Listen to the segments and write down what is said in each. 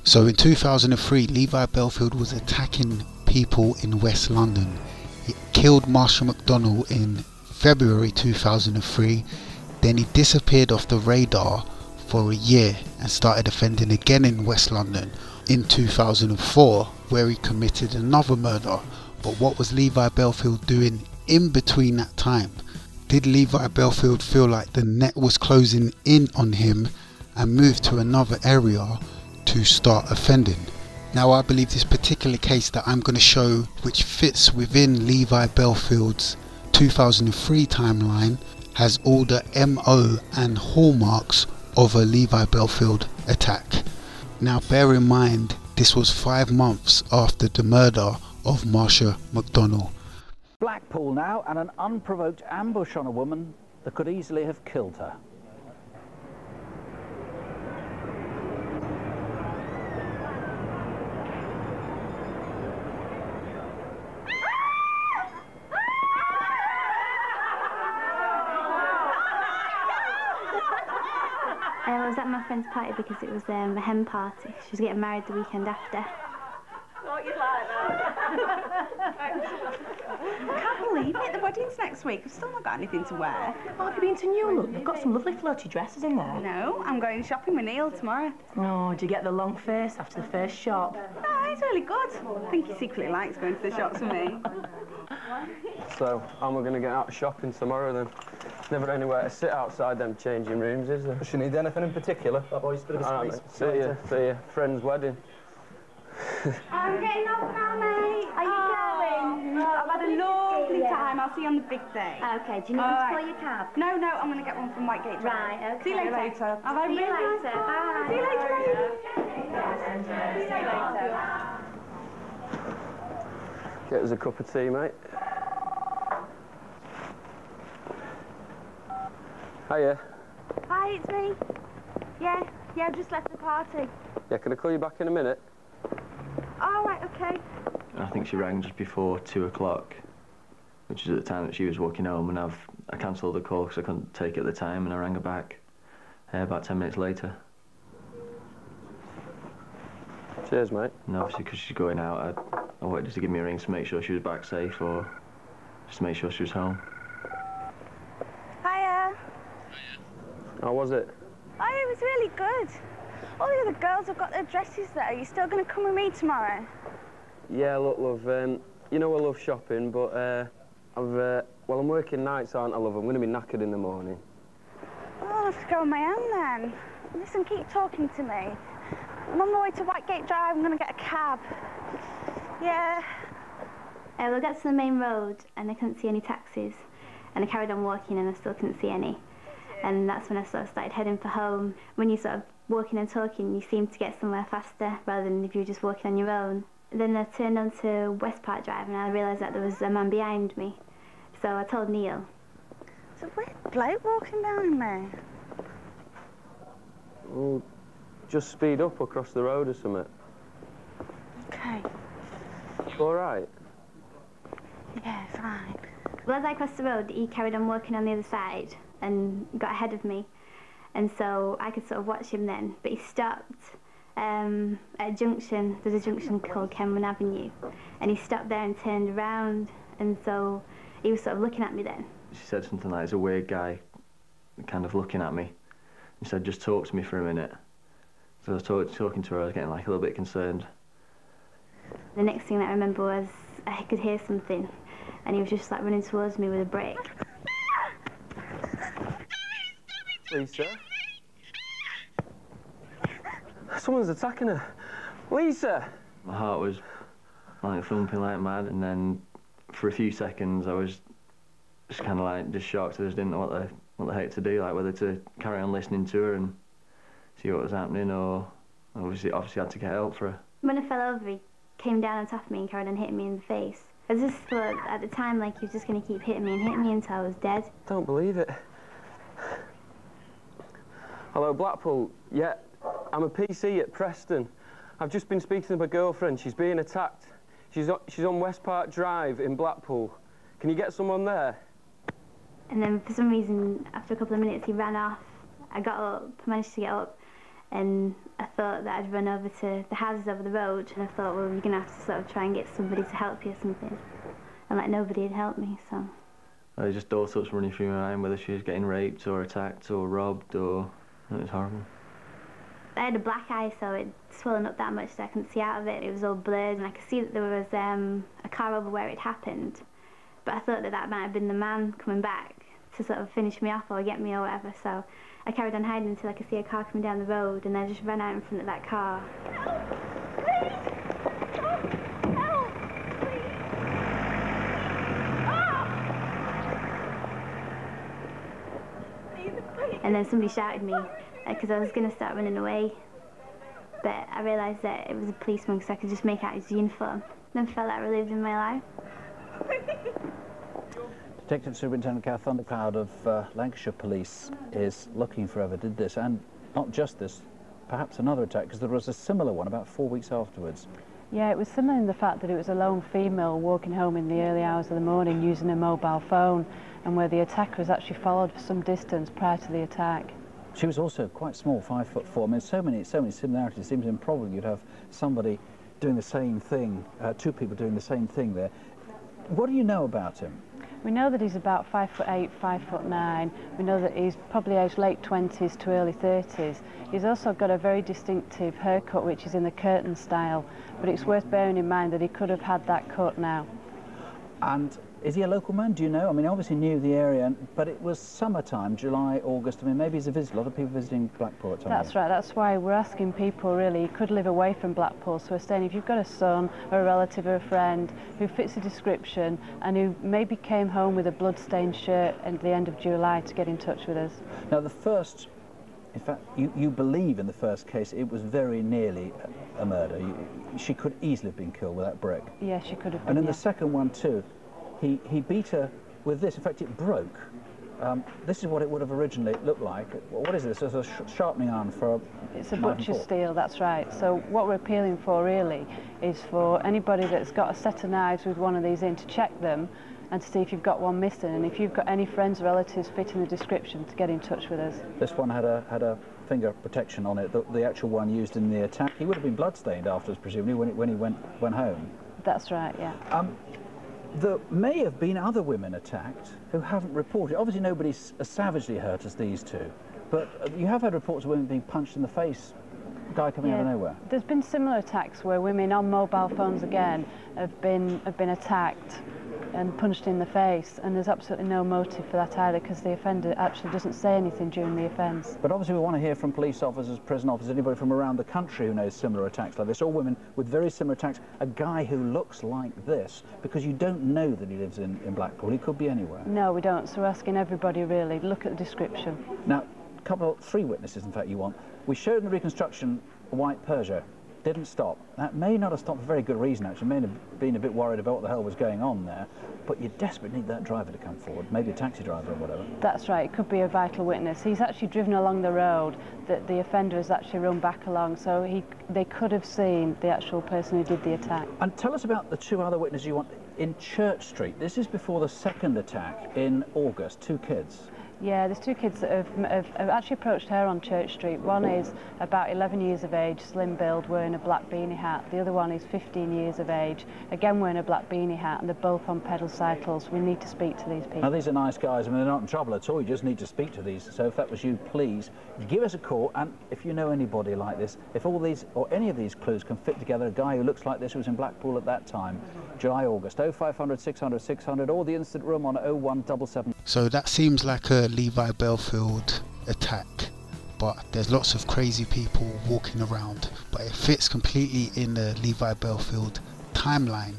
So in 2003, Levi Bellfield was attacking people in West London. He killed Marsha McDonnell in February 2003. Then he disappeared off the radar for a year and started offending again in West London in 2004, where he committed another murder. But what was Levi Bellfield doing in between that time? Did Levi Bellfield feel like the net was closing in on him and move to another area to start offending? Now, I believe this particular case that I'm going to show, which fits within Levi Bellfield's 2003 timeline, has all the MO and hallmarks of a Levi Bellfield attack. Now, bear in mind, this was 5 months after the murder of Marsha McDonnell. Blackpool now, and an unprovoked ambush on a woman that could easily have killed her. I was at my friend's party because it was a hen party. She was getting married the weekend after. Thought you'd like that. I can't believe it. The wedding's next week. I've still not got anything to wear. Oh, have you been to New Look? They've got some lovely floaty dresses in there. No, I'm going shopping with Neil tomorrow. Oh, do you get the long face after the first shop? Oh, he's really good. I think he secretly likes going to the shops with me. So, how am I going to get out shopping tomorrow then? Never anywhere to sit outside them changing rooms, is there? Does she need anything in particular? That boy's a bit of a squeeze. See you. Friend's wedding. I'm getting off now, mate. Are you going? I've had a lovely time. I'll see you on the big day. Okay, do you need me to call your cab? No, I'm going to get one from Whitegate Drive. Right, okay. See you later. See you later. Bye. See you later, baby. See you later. Get us a cup of tea, mate. Hiya. Hi, it's me. Yeah, I've just left the party. Yeah, can I call you back in a minute? All right, okay. I think she rang just before 2 o'clock, which is at the time that she was walking home, and I cancelled the call because I couldn't take it at the time, and I rang her back about 10 minutes later. Cheers, mate. And obviously, because she's going out, I wanted her to give me a ring to make sure she was back safe, or just to make sure she was home. Hiya. How was it? Oh, it was really good. All the other girls have got their dresses there. Are you still going to come with me tomorrow? Yeah, look, love, you know I love shopping, but well, I'm working nights, aren't I, love? I'm going to be knackered in the morning. Oh, I'll have to go on my own then. Listen, keep talking to me. I'm on my way to Whitegate Drive. I'm going to get a cab. Yeah. We got to the main road and I couldn't see any taxis. And I carried on walking and I still couldn't see any. And that's when I sort of started heading for home. When you're sort of walking and talking, you seem to get somewhere faster rather than if you were just walking on your own. Then I turned onto West Park Drive and I realised that there was a man behind me. So I told Neil. There's a weird bloke walking down there. Well, just speed up across the road or something. Okay. All right? Yeah, fine. Well, as I crossed the road, he carried on walking on the other side and got ahead of me. And so I could sort of watch him then, but he stopped at a junction. There's a junction called Kenmon Avenue, and he stopped there and turned around, and so he was sort of looking at me then. She said something like, "There's a weird guy kind of looking at me." She said, "Just talk to me for a minute." So I was talking to her, I was getting like a little bit concerned. The next thing that I remember was I could hear something, and he was just like running towards me with a brick. Lisa? Someone's attacking her. Lisa! My heart was like thumping like mad, and then for a few seconds I was just kind of like just shocked. I just didn't know what the heck to do, like whether to carry on listening to her and see what was happening, or obviously had to get help for her. When I fell over, he came down on top of me and carried on hitting me in the face. I just thought at the time like he was just going to keep hitting me until I was dead. Don't believe it. Hello, Blackpool. Yeah, I'm a PC at Preston. I've just been speaking to my girlfriend. She's being attacked. She's on West Park Drive in Blackpool. Can you get someone there? And then for some reason, after a couple of minutes, he ran off. I got up, managed to get up, and I thought that I'd run over to the houses over the road, and I thought, well, you're going to have to sort of try and get somebody to help you or something. And like nobody had helped me, so. There's just all sorts running through my mind, whether she was getting raped or attacked or robbed, or it was horrible. I had a black eye, so it swollen up that much that I couldn't see out of it. It was all blurred, and I could see that there was a car over where it happened. But I thought that that might have been the man coming back to sort of finish me off or get me or whatever. So I carried on hiding until I could see a car coming down the road, and I just ran out in front of that car. And then somebody shouted me because I was going to start running away, but I realised that it was a policeman because I could just make out his uniform. Then felt like relieved in my life. Detective Superintendent Kath Thundercloud of Lancashire Police is looking for whoever did this, and not just this, perhaps another attack, because there was a similar one about 4 weeks afterwards. Yeah, it was similar in the fact that it was a lone female walking home in the early hours of the morning using a mobile phone, and where the attacker was actually followed for some distance prior to the attack. She was also quite small, 5'4". I mean, so many similarities. It seems improbable you'd have somebody doing the same thing, two people doing the same thing there. What do you know about him? We know that he's about 5'8", 5'9". We know that he's probably aged late 20s to early 30s. He's also got a very distinctive haircut, which is in the curtain style, but it's worth bearing in mind that he could have had that cut now. And is he a local man, do you know? I mean, he obviously knew the area, but it was summertime, July, August. I mean, maybe he's a visitor. A lot of people visiting Blackpool at times. That's right. That's why we're asking people, really, who could live away from Blackpool. So we're saying if you've got a son or a relative or a friend who fits the description and who maybe came home with a blood-stained shirt at the end of July, to get in touch with us. Now, the first, in fact, you believe in the first case it was very nearly a murder. She could easily have been killed with that brick. Yeah, she could have been, and in the second one, too, he beat her with this. In fact, it broke. This is what it would have originally looked like. What is this? It's a sharpening iron for a... It's a butcher's steel, that's right. So what we're appealing for, really, is for anybody that's got a set of knives with one of these in to check them and to see if you've got one missing, and if you've got any friends or relatives fitting the description, to get in touch with us. This one had a finger protection on it, the actual one used in the attack. He would have been bloodstained afterwards, presumably, when he went home. That's right, yeah. There may have been other women attacked who haven't reported. Obviously nobody's as savagely hurt as these two, but you have had reports of women being punched in the face, guy coming out of nowhere. There's been similar attacks where women on mobile phones again have been attacked and punched in the face, and there's absolutely no motive for that either, because the offender actually doesn't say anything during the offence. But obviously we want to hear from police officers, prison officers, anybody from around the country who knows similar attacks like this, or women with very similar attacks. A guy who looks like this, because you don't know that he lives in Blackpool. He could be anywhere. No, we don't, so we're asking everybody, really, look at the description. Now, three witnesses, in fact, you want. We showed in the reconstruction a white Peugeot. Didn't stop. That may not have stopped for very good reason, actually. May have been a bit worried about what the hell was going on there, but you desperately need that driver to come forward, maybe a taxi driver or whatever. That's right, it could be a vital witness. He's actually driven along the road that the offender has actually run back along, so they could have seen the actual person who did the attack. And tell us about the two other witnesses you want in Church Street. This is before the second attack in August, two kids. Yeah, there's two kids that have actually approached her on Church Street. One is about 11 years of age, slim build, wearing a black beanie hat. The other one is 15 years of age, again wearing a black beanie hat, and they're both on pedal cycles. We need to speak to these people. Now, these are nice guys. I mean, they're not in trouble at all. You just need to speak to these. So if that was you, please give us a call. And if you know anybody like this, if all these or any of these clues can fit together, a guy who looks like this who was in Blackpool at that time, July, August, 0500 600 600, or the incident room on 0177. So that seems like a Levi Bellfield attack, but there's lots of crazy people walking around, but it fits completely in the Levi Bellfield timeline.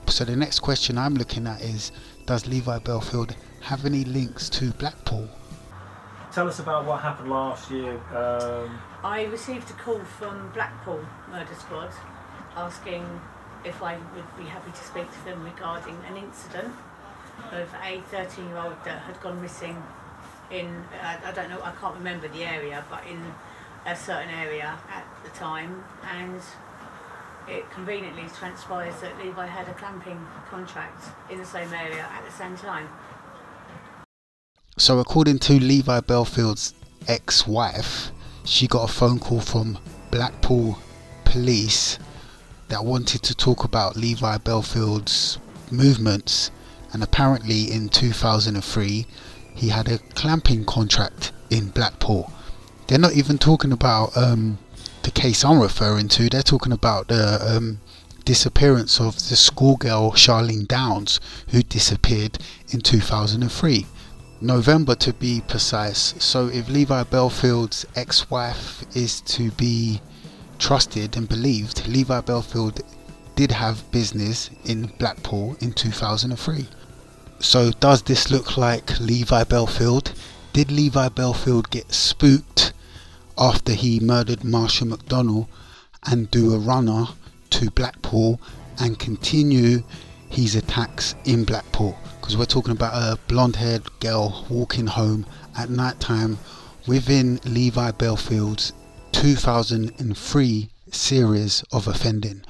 So the next question I'm looking at is, does Levi Bellfield have any links to Blackpool? Tell us about what happened last year. I received a call from Blackpool Murder Squad asking if I would be happy to speak to them regarding an incident of a 13-year-old that had gone missing in, I don't know, I can't remember the area, but in a certain area at the time, and it conveniently transpires that Levi had a clamping contract in the same area at the same time. So according to Levi Bellfield's ex-wife, she got a phone call from Blackpool police that wanted to talk about Levi Bellfield's movements, and apparently in 2003 he had a clamping contract in Blackpool. They're not even talking about the case I'm referring to. They're talking about the disappearance of the schoolgirl Charlene Downs, who disappeared in 2003, November to be precise. So if Levi Bellfield's ex-wife is to be trusted and believed, Levi Bellfield did have business in Blackpool in 2003. So does this look like Levi Bellfield? Did Levi Bellfield get spooked after he murdered Marsha McDonnell and do a runner to Blackpool and continue his attacks in Blackpool? Because we're talking about a blonde-haired girl walking home at night time within Levi Bellfield's 2003 series of offending.